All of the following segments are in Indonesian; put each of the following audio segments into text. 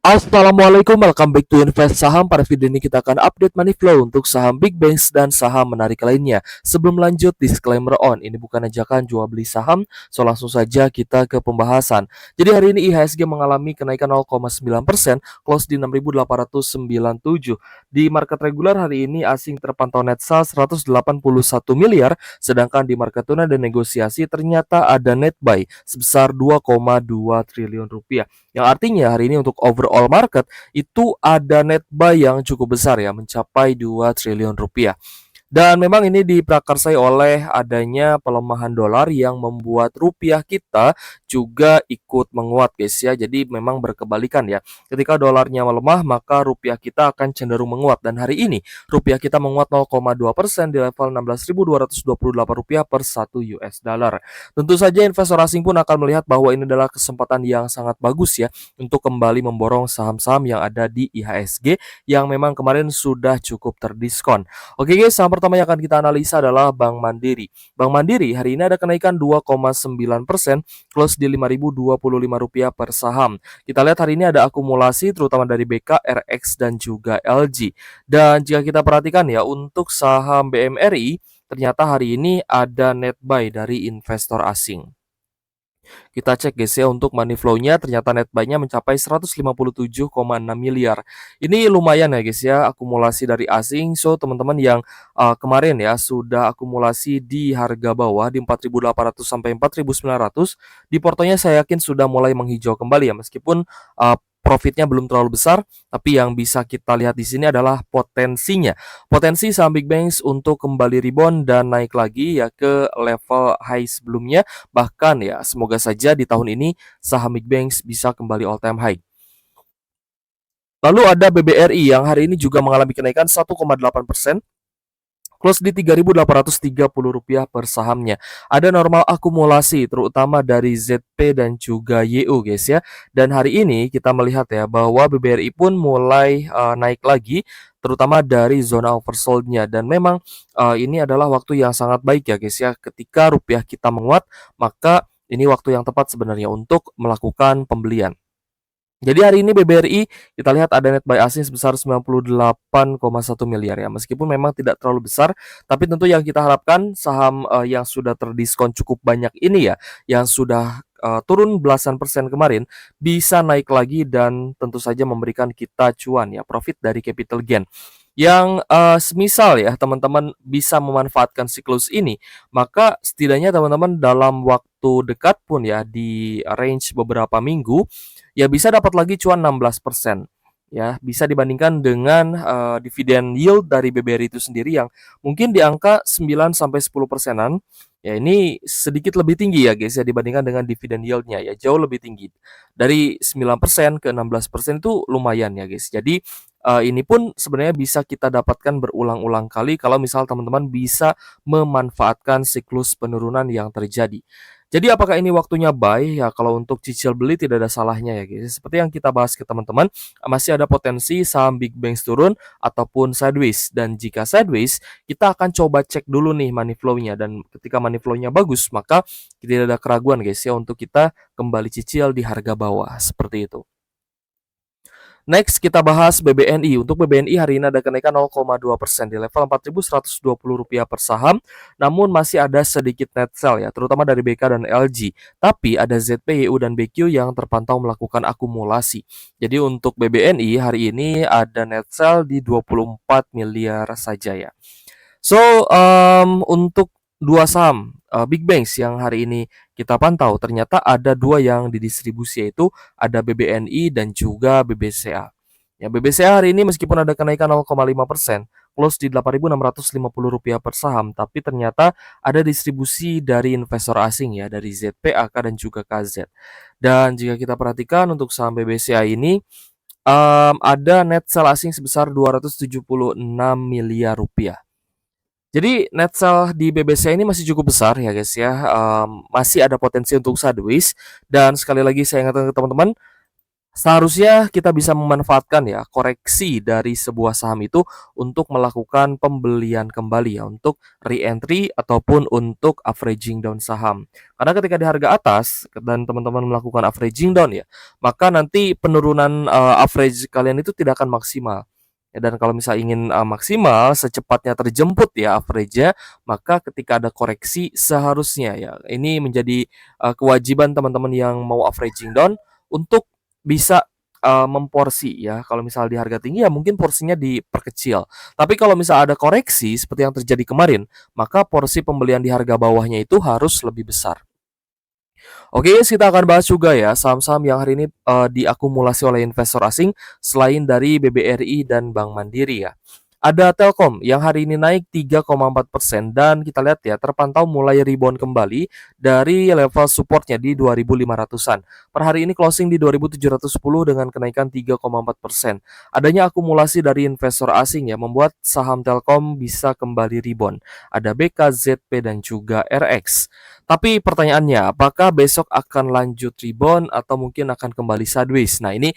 Assalamualaikum, welcome back to Invest Saham. Pada video ini kita akan update money flow untuk saham Big Banks dan saham menarik lainnya. Sebelum lanjut, disclaimer on, ini bukan ajakan jual beli saham, so langsung saja kita ke pembahasan. Jadi hari ini IHSG mengalami kenaikan 0,9%, close di 6.897. Di market regular hari ini asing terpantau net sell 181 miliar, sedangkan di market tuna dan negosiasi ternyata ada net buy sebesar 2,2 triliun rupiah. Yang artinya hari ini untuk overall market itu ada net buy yang cukup besar ya, mencapai 2 triliun rupiah. Dan memang ini diprakarsai oleh adanya pelemahan dolar yang membuat rupiah kita juga ikut menguat guys ya. Jadi memang berkebalikan ya. Ketika dolarnya melemah maka rupiah kita akan cenderung menguat. Dan hari ini rupiah kita menguat 0,2% di level 16.228 rupiah per 1 US dollar. Tentu saja investor asing pun akan melihat bahwa ini adalah kesempatan yang sangat bagus ya untuk kembali memborong saham-saham yang ada di IHSG yang memang kemarin sudah cukup terdiskon. Oke guys, saham pertama yang akan kita analisa adalah Bank Mandiri. Bank Mandiri hari ini ada kenaikan 2,9%, close di Rp5.025 per saham. Kita lihat hari ini ada akumulasi terutama dari BK, RX, dan juga LG. Dan jika kita perhatikan ya, untuk saham BMRI, ternyata hari ini ada net buy dari investor asing. Kita cek guys ya, untuk money flow-nya ternyata net buy-nya mencapai 157,6 miliar. Ini lumayan ya guys ya, akumulasi dari asing. So teman-teman yang kemarin ya sudah akumulasi di harga bawah di 4.800 sampai 4.900, di portonya saya yakin sudah mulai menghijau kembali ya, meskipun profitnya belum terlalu besar, tapi yang bisa kita lihat di sini adalah potensinya. Potensi saham Big Banks untuk kembali rebound dan naik lagi ya ke level high sebelumnya. Bahkan ya semoga saja di tahun ini saham Big Banks bisa kembali all time high. Lalu ada BBRI yang hari ini juga mengalami kenaikan 1,8%, close di Rp3.830 per sahamnya. Ada normal akumulasi terutama dari ZP dan juga YU guys ya. Dan hari ini kita melihat ya bahwa BBRI pun mulai naik lagi terutama dari zona oversold-nya, dan memang ini adalah waktu yang sangat baik ya guys ya. Ketika rupiah kita menguat, maka ini waktu yang tepat sebenarnya untuk melakukan pembelian. Jadi hari ini BBRI kita lihat ada net buy asing sebesar 98,1 miliar ya. Meskipun memang tidak terlalu besar, tapi tentu yang kita harapkan saham yang sudah terdiskon cukup banyak ini ya, yang sudah turun belasan persen kemarin, bisa naik lagi dan tentu saja memberikan kita cuan ya, profit dari capital gain. Yang semisal ya teman-teman bisa memanfaatkan siklus ini, maka setidaknya teman-teman dalam waktu dekat pun ya, di range beberapa minggu ya bisa dapat lagi cuan 16%. Ya, bisa dibandingkan dengan dividen yield dari BBRI itu sendiri yang mungkin di angka 9 sampai 10%-an. Ya, ini sedikit lebih tinggi ya guys ya dibandingkan dengan dividen yield-nya ya, jauh lebih tinggi. Dari 9% ke 16% itu lumayan ya guys. Jadi ini pun sebenarnya bisa kita dapatkan berulang-ulang kali kalau misal teman-teman bisa memanfaatkan siklus penurunan yang terjadi. Jadi apakah ini waktunya buy? Ya kalau untuk cicil beli tidak ada salahnya ya guys. Seperti yang kita bahas ke teman-teman, masih ada potensi saham Big Banks turun ataupun sideways. Dan jika sideways, kita akan coba cek dulu nih money flow-nya. Dan ketika money flow-nya bagus, maka tidak ada keraguan guys ya untuk kita kembali cicil di harga bawah. Seperti itu. Next kita bahas BBNI. Untuk BBNI hari ini ada kenaikan 0,2% di level Rp4.120 per saham. Namun masih ada sedikit net sell ya, terutama dari BK dan LG. Tapi ada ZP, YU, dan BQ yang terpantau melakukan akumulasi. Jadi untuk BBNI hari ini ada net sell di 24 miliar saja ya. So untuk dua saham Big Banks yang hari ini kita pantau, ternyata ada dua yang didistribusi, yaitu ada BBNI dan juga BBCA. Ya, BBCA hari ini meskipun ada kenaikan 0,5%, close di Rp8.650 per saham, tapi ternyata ada distribusi dari investor asing ya, dari ZP, AK, dan juga KZ. Dan jika kita perhatikan untuk saham BBCA ini ada net sell asing sebesar Rp276 miliar. Jadi net sell di BBC ini masih cukup besar ya guys ya, masih ada potensi untuk sideways. Dan sekali lagi saya ingatkan ke teman-teman, Seharusnya kita bisa memanfaatkan ya koreksi dari sebuah saham itu untuk melakukan pembelian kembali ya, untuk re-entry ataupun untuk averaging down saham. Karena ketika di harga atas dan teman-teman melakukan averaging down ya, maka nanti penurunan average kalian itu tidak akan maksimal. Ya, dan kalau misal ingin maksimal secepatnya terjemput ya average-nya, maka ketika ada koreksi seharusnya ya ini menjadi kewajiban teman-teman yang mau averaging down untuk bisa memporsi ya. Kalau misal di harga tinggi ya mungkin porsinya diperkecil. Tapi kalau misal ada koreksi seperti yang terjadi kemarin, maka porsi pembelian di harga bawahnya itu harus lebih besar. Oke, kita akan bahas juga ya saham-saham yang hari ini diakumulasi oleh investor asing selain dari BBRI dan Bank Mandiri ya. Ada Telkom yang hari ini naik 3,4% dan kita lihat ya terpantau mulai rebound kembali dari level supportnya di 2.500-an. Per hari ini closing di 2.710 dengan kenaikan 3,4%. Adanya akumulasi dari investor asing ya membuat saham Telkom bisa kembali rebound. Ada BKZP dan juga RX. Tapi pertanyaannya, apakah besok akan lanjut rebound atau mungkin akan kembali sideways? Nah, ini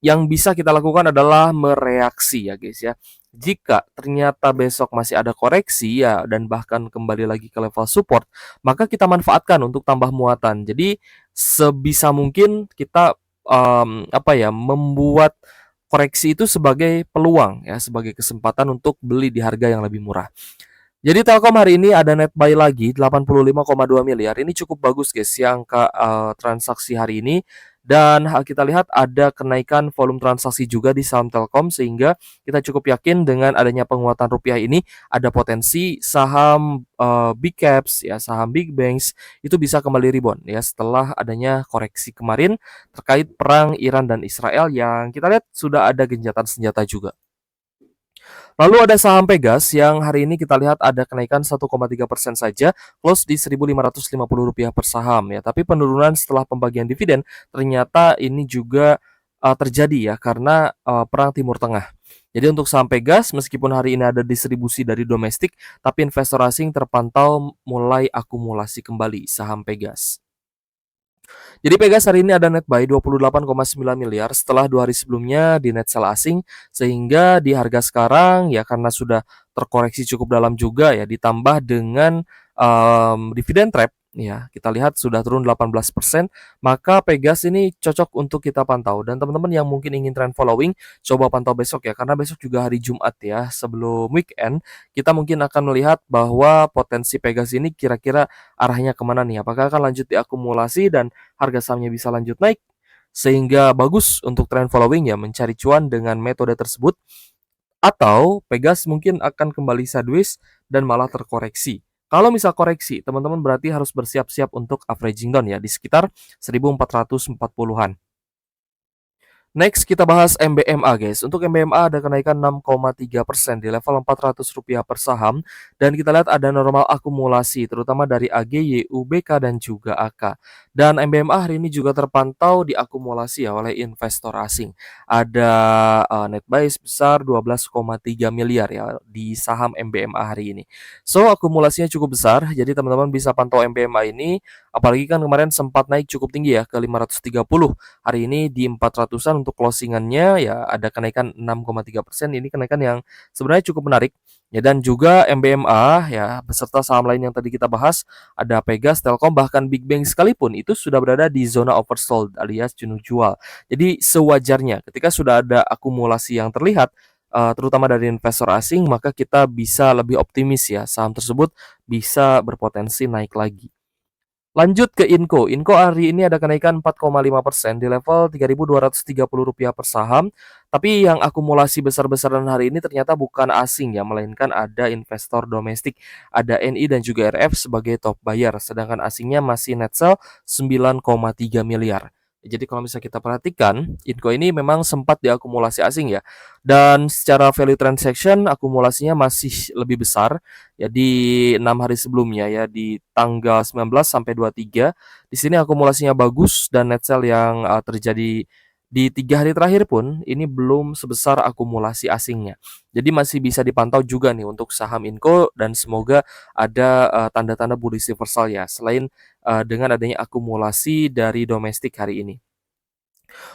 yang bisa kita lakukan adalah mereaksi ya guys ya. Jika ternyata besok masih ada koreksi ya dan bahkan kembali lagi ke level support, maka kita manfaatkan untuk tambah muatan. Jadi sebisa mungkin kita apa ya membuat koreksi itu sebagai peluang ya, sebagai kesempatan untuk beli di harga yang lebih murah. Jadi Telkom hari ini ada net buy lagi 85,2 miliar. Ini cukup bagus guys yang angka transaksi hari ini dan kita lihat ada kenaikan volume transaksi juga di saham Telkom sehingga kita cukup yakin dengan adanya penguatan rupiah ini ada potensi saham big caps ya, saham big banks itu bisa kembali rebound ya setelah adanya koreksi kemarin terkait perang Iran dan Israel yang kita lihat sudah ada gencatan senjata juga. Lalu ada saham Pegas yang hari ini kita lihat ada kenaikan 1,3% saja, close di Rp1.550 per saham ya. Tapi penurunan setelah pembagian dividen ternyata ini juga terjadi ya karena perang Timur Tengah. Jadi untuk saham Pegas meskipun hari ini ada distribusi dari domestik, tapi investor asing terpantau mulai akumulasi kembali saham Pegas. Jadi Pegas hari ini ada net buy 28,9 miliar setelah 2 hari sebelumnya di net sell asing sehingga di harga sekarang ya karena sudah terkoreksi cukup dalam juga ya ditambah dengan dividen trap ya kita lihat sudah turun 18% maka Pegas ini cocok untuk kita pantau dan teman-teman yang mungkin ingin trend following coba pantau besok ya karena besok juga hari Jumat ya sebelum weekend kita mungkin akan melihat bahwa potensi Pegas ini kira-kira arahnya kemana nih apakah akan lanjut diakumulasi dan harga sahamnya bisa lanjut naik sehingga bagus untuk trend following ya mencari cuan dengan metode tersebut atau Pegas mungkin akan kembali sideways dan malah terkoreksi. Kalau misal koreksi, teman-teman berarti harus bersiap-siap untuk averaging down ya di sekitar 1440-an. Next kita bahas MBMA guys. Untuk MBMA ada kenaikan 6,3% di level Rp400 per saham dan kita lihat ada normal akumulasi terutama dari AG, YU, BK dan juga AK. Dan MBMA hari ini juga terpantau diakumulasi ya oleh investor asing. Ada net buy sebesar 12,3 miliar ya di saham MBMA hari ini. So akumulasinya cukup besar. Jadi teman-teman bisa pantau MBMA ini apalagi kan kemarin sempat naik cukup tinggi ya ke 530. Hari ini di 400-an untuk closingannya ya ada kenaikan 6,3%. Ini kenaikan yang sebenarnya cukup menarik. Ya dan juga MBMA ya beserta saham lain yang tadi kita bahas ada Pegas, Telkom bahkan Big Bang sekalipun itu sudah berada di zona oversold alias jenuh jual. Jadi sewajarnya ketika sudah ada akumulasi yang terlihat terutama dari investor asing maka kita bisa lebih optimis ya saham tersebut bisa berpotensi naik lagi. Lanjut ke Inco. Inco hari ini ada kenaikan 4,5% di level Rp3.230 per saham. Tapi yang akumulasi besar-besaran hari ini ternyata bukan asing ya, melainkan ada investor domestik. Ada NI dan juga RF sebagai top buyer, sedangkan asingnya masih net sell 9,3 miliar. Jadi kalau misalnya kita perhatikan, Inco ini memang sempat diakumulasi asing ya. Dan secara value transaction akumulasinya masih lebih besar ya di 6 hari sebelumnya ya di tanggal 19 sampai 23. Di sini akumulasinya bagus dan net sell yang terjadi di 3 hari terakhir pun ini belum sebesar akumulasi asingnya. Jadi masih bisa dipantau juga nih untuk saham Inco dan semoga ada tanda-tanda bullish reversal ya selain dengan adanya akumulasi dari domestik hari ini.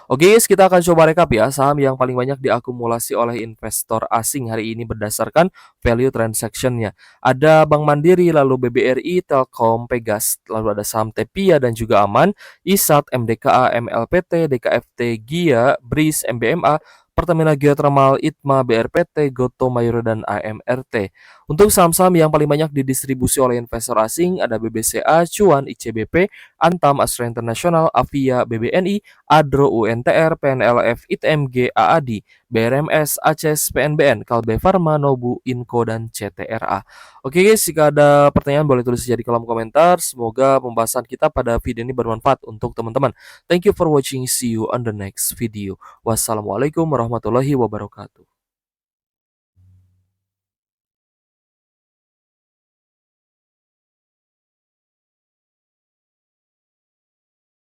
Oke guys, kita akan coba rekap ya saham yang paling banyak diakumulasi oleh investor asing hari ini berdasarkan value transaction-nya. Ada Bank Mandiri, lalu BBRI, Telkom, Pegas, lalu ada saham Tepia dan juga Aman, ISAT, MDKA, MLPT, DKFT, GIA, BRIS, MBMA, Pertamina Geothermal, ITMA, BRPT, Goto Mayura, dan AMRT. Untuk saham-saham yang paling banyak didistribusi oleh investor asing ada BBCA, Cuan, ICBP, Antam, Astra International, Avia, BBNI, Adro, UNTR, PNLF, ITMG, AADI, BRMS, ACES, PNBN, Kalbe Farma, Nobu, Inco, dan CTRA. Oke guys, jika ada pertanyaan boleh tulis saja di kolom komentar. Semoga pembahasan kita pada video ini bermanfaat untuk teman-teman. Thank you for watching. See you on the next video. Wassalamualaikum warahmatullahi wabarakatuh.